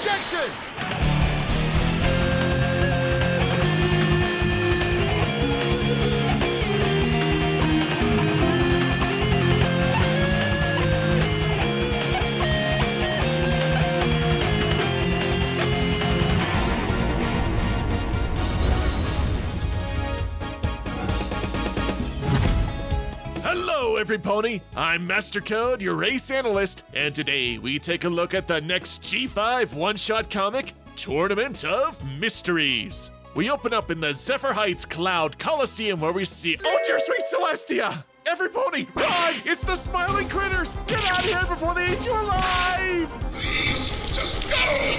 Objection! Hello, everypony! I'm MasterCode, your race analyst, and today we take a look at the next G5 one-shot comic, Tournament of Mysteries. We open up in the Zephyr Heights Cloud Coliseum where we see— Oh dear sweet Celestia! Everybody, run! It's the smiling critters! Get out of here before they eat you alive! Please, just go!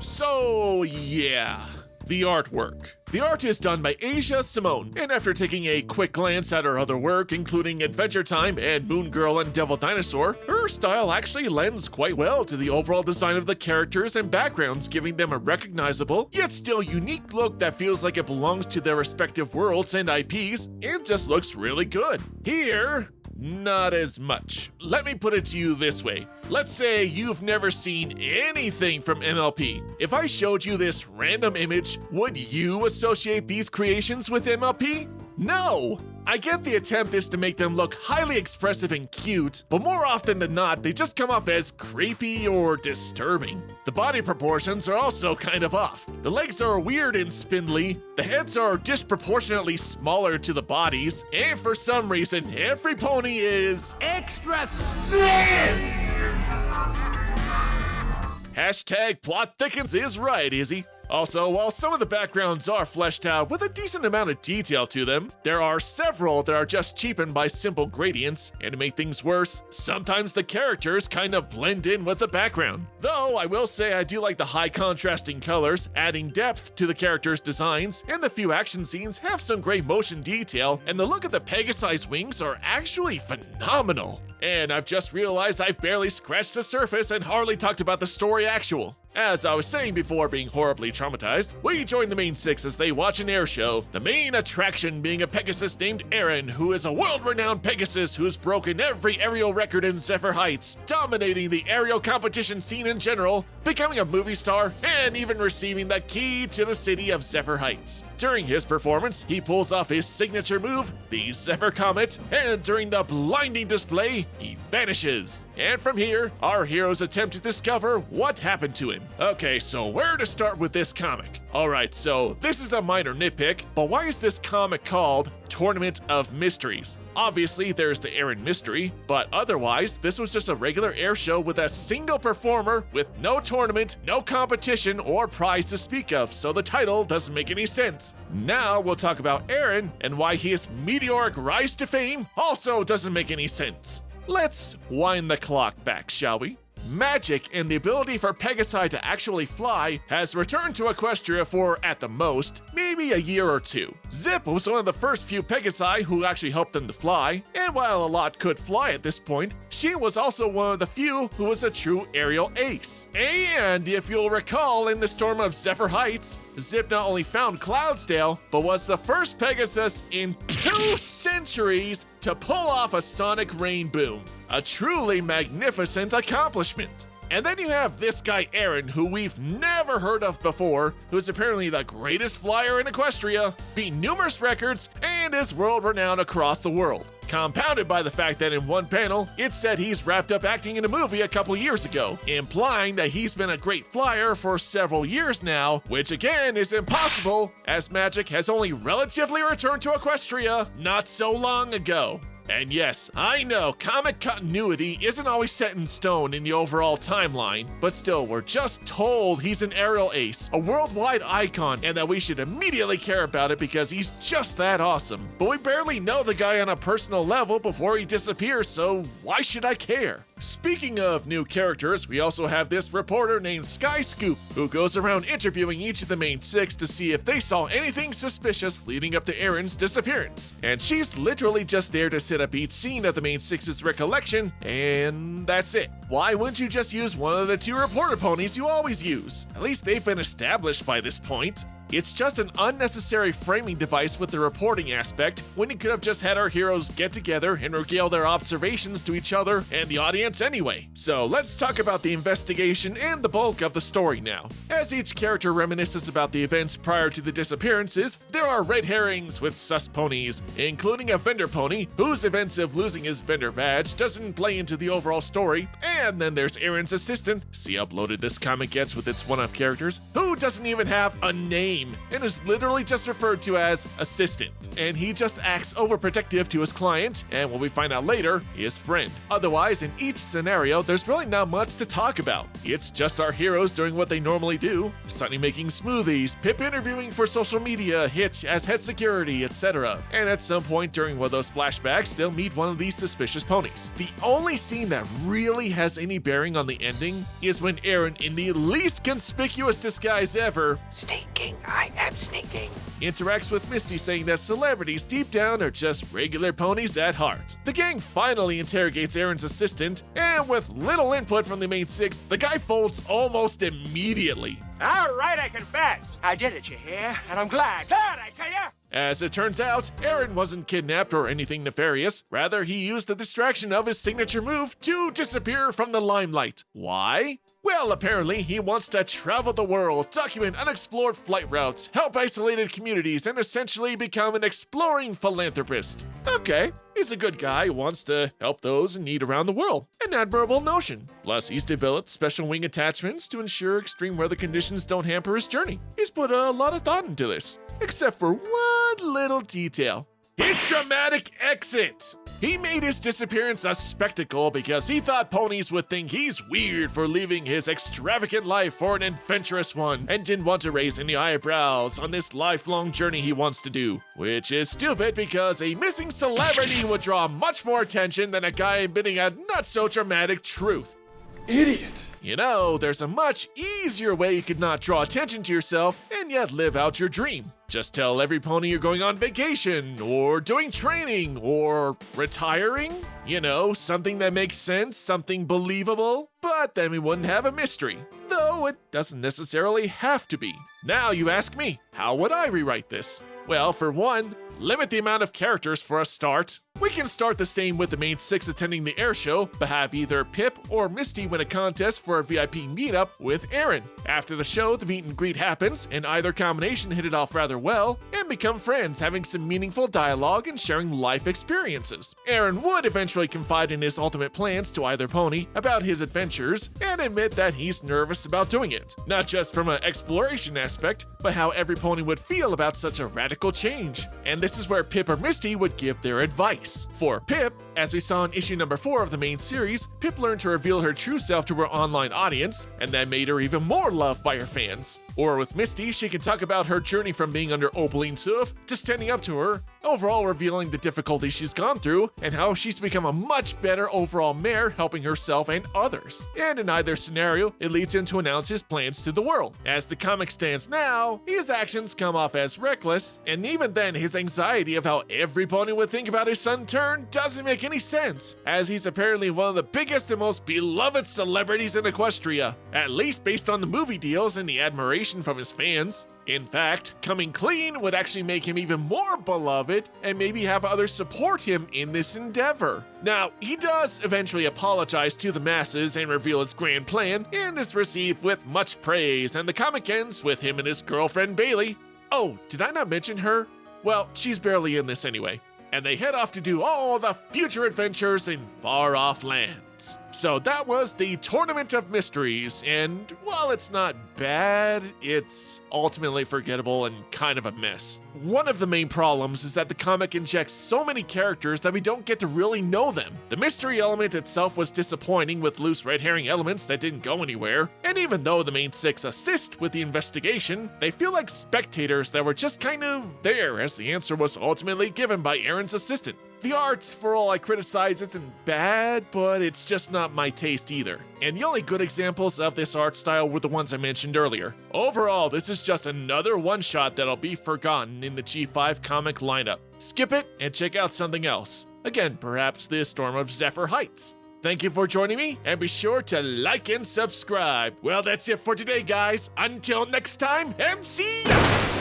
So, yeah, the artwork. The art is done by Asia Simone, and after taking a quick glance at her other work, including Adventure Time and Moon Girl and Devil Dinosaur, her style actually lends quite well to the overall design of the characters and backgrounds, giving them a recognizable, yet still unique look that feels like it belongs to their respective worlds and IPs, and just looks really good. Here, not as much. Let me put it to you this way. Let's say you've never seen anything from MLP. If I showed you this random image, would you associate these creations with MLP? No! I get the attempt is to make them look highly expressive and cute, but more often than not, they just come off as creepy or disturbing. The body proportions are also kind of off. The legs are weird and spindly, the heads are disproportionately smaller to the bodies, and for some reason, every pony is extra thin! Hashtag plot thickens is right, Izzy. Also, while some of the backgrounds are fleshed out with a decent amount of detail to them, there are several that are just cheapened by simple gradients, and to make things worse, sometimes the characters kind of blend in with the background. Though, I will say I do like the high contrasting colors, adding depth to the characters' designs, and the few action scenes have some great motion detail, and the look of the Pegasus wings are actually phenomenal. And I've just realized I've barely scratched the surface and hardly talked about the story actual. As I was saying before being horribly traumatized, we join the main six as they watch an air show, the main attraction being a Pegasus named Aaron, who is a world-renowned Pegasus who's broken every aerial record in Zephyr Heights, dominating the aerial competition scene in general, becoming a movie star, and even receiving the key to the city of Zephyr Heights. During his performance, he pulls off his signature move, the Zephyr Comet, and during the blinding display, he vanishes. And from here, our heroes attempt to discover what happened to him. Okay, so where to start with this comic? Alright, so this is a minor nitpick, but why is this comic called Tournament of Mysteries? Obviously, there's the Aaron mystery, but otherwise, this was just a regular air show with a single performer with no tournament, no competition, or prize to speak of, so the title doesn't make any sense. Now we'll talk about Aaron and why his meteoric rise to fame also doesn't make any sense. Let's wind the clock back, shall we? Magic and the ability for Pegasi to actually fly has returned to Equestria for, at the most, maybe a year or two. Zip was one of the first few Pegasi who actually helped them to fly, and while a lot could fly at this point, she was also one of the few who was a true aerial ace. And if you'll recall in the storm of Zephyr Heights, Zip not only found Cloudsdale, but was the first Pegasus in 2 centuries to pull off a sonic rain boom. A truly magnificent accomplishment. And then you have this guy Aaron, who we've never heard of before, who's apparently the greatest flyer in Equestria, beat numerous records, and is world-renowned across the world. Compounded by the fact that in one panel, it said he's wrapped up acting in a movie a couple years ago, implying that he's been a great flyer for several years now, which again is impossible, as Magic has only relatively returned to Equestria not so long ago. And yes, I know comic continuity isn't always set in stone in the overall timeline, but still, we're just told he's an aerial ace, a worldwide icon, and that we should immediately care about it because he's just that awesome. But we barely know the guy on a personal level before he disappears, so why should I care? Speaking of new characters, we also have this reporter named Sky Scoop, who goes around interviewing each of the main six to see if they saw anything suspicious leading up to Aaron's disappearance. And she's literally just there to set up each scene of the main six's recollection, and that's it. Why wouldn't you just use one of the 2 reporter ponies you always use? At least they've been established by this point. It's just an unnecessary framing device with the reporting aspect when you could have just had our heroes get together and regale their observations to each other and the audience anyway. So let's talk about the investigation and the bulk of the story now. As each character reminisces about the events prior to the disappearances, there are red herrings with sus ponies, including a vendor pony whose events of losing his vendor badge doesn't play into the overall story, and then there's Aaron's assistant, see how bloated this comic gets with its one-off characters, who doesn't even have a name and is literally just referred to as assistant, and he just acts overprotective to his client and, what we find out later, his friend. Otherwise, in each scenario, there's really not much to talk about. It's just our heroes doing what they normally do, Sunny making smoothies, Pip interviewing for social media, Hitch as head security, etc. And at some point during one of those flashbacks, they'll meet one of these suspicious ponies. The only scene that really has any bearing on the ending is when Aaron, in the least conspicuous disguise ever, Sneaking, I am sneaking. interacts with Misty, saying that celebrities deep down are just regular ponies at heart. The gang finally interrogates Aaron's assistant, and with little input from the main six, the guy folds almost immediately. All right, I confess. I did it, you hear? And I'm glad. Glad, I tell ya. As it turns out, Aaron wasn't kidnapped or anything nefarious. Rather, he used the distraction of his signature move to disappear from the limelight. Why? Well, apparently he wants to travel the world, document unexplored flight routes, help isolated communities, and essentially become an exploring philanthropist. Okay, he's a good guy who wants to help those in need around the world. An admirable notion. Plus, he's developed special wing attachments to ensure extreme weather conditions don't hamper his journey. He's put a lot of thought into this. Except for one little detail. His dramatic exit! He made his disappearance a spectacle because he thought ponies would think he's weird for leaving his extravagant life for an adventurous one and didn't want to raise any eyebrows on this lifelong journey he wants to do. Which is stupid because a missing celebrity would draw much more attention than a guy admitting a not-so-dramatic truth. Idiot! You know, there's a much easier way you could not draw attention to yourself and yet live out your dream. Just tell every pony you're going on vacation, or doing training, or retiring. You know, something that makes sense, something believable. But then we wouldn't have a mystery. Though it doesn't necessarily have to be. Now you ask me, how would I rewrite this? Well, for one, limit the amount of characters for a start. We can start the same with the main six attending the air show, but have either Pip or Misty win a contest for a VIP meetup with Aaron. After the show, the meet and greet happens, and either combination hit it off rather well and become friends, having some meaningful dialogue and sharing life experiences. Aaron would eventually confide in his ultimate plans to either pony about his adventures and admit that he's nervous about doing it. Not just from an exploration aspect, but how every pony would feel about such a radical change. And this is where Pip or Misty would give their advice. For Pip, as we saw in issue number 4 of the main series, Pip learned to reveal her true self to her online audience, and that made her even more loved by her fans. Or with Misty, she can talk about her journey from being under Opaline's hoof to standing up to her, overall revealing the difficulties she's gone through and how she's become a much better overall mare, helping herself and others. And in either scenario, it leads him to announce his plans to the world. As the comic stands now, his actions come off as reckless, and even then his anxiety of how every pony would think about his son turn doesn't make any sense, as he's apparently one of the biggest and most beloved celebrities in Equestria, at least based on the movie deals and the admiration from his fans. In fact, coming clean would actually make him even more beloved and maybe have others support him in this endeavor. Now, he does eventually apologize to the masses and reveal his grand plan, and is received with much praise, and the comic ends with him and his girlfriend Bailey. Oh, did I not mention her? Well, she's barely in this anyway. And they head off to do all the future adventures in far-off lands. So that was the Tournament of Mysteries, and while it's not bad, it's ultimately forgettable and kind of a mess. One of the main problems is that the comic injects so many characters that we don't get to really know them. The mystery element itself was disappointing with loose red herring elements that didn't go anywhere, and even though the main six assist with the investigation, they feel like spectators that were just kind of there as the answer was ultimately given by Aaron's assistant. The art, for all I criticize, isn't bad, but it's just not my taste either. And the only good examples of this art style were the ones I mentioned earlier. Overall, this is just another one-shot that'll be forgotten in the G5 comic lineup. Skip it and check out something else. Again, perhaps the Storm of Zephyr Heights. Thank you for joining me, and be sure to like and subscribe. Well, that's it for today, guys. Until next time, MC out!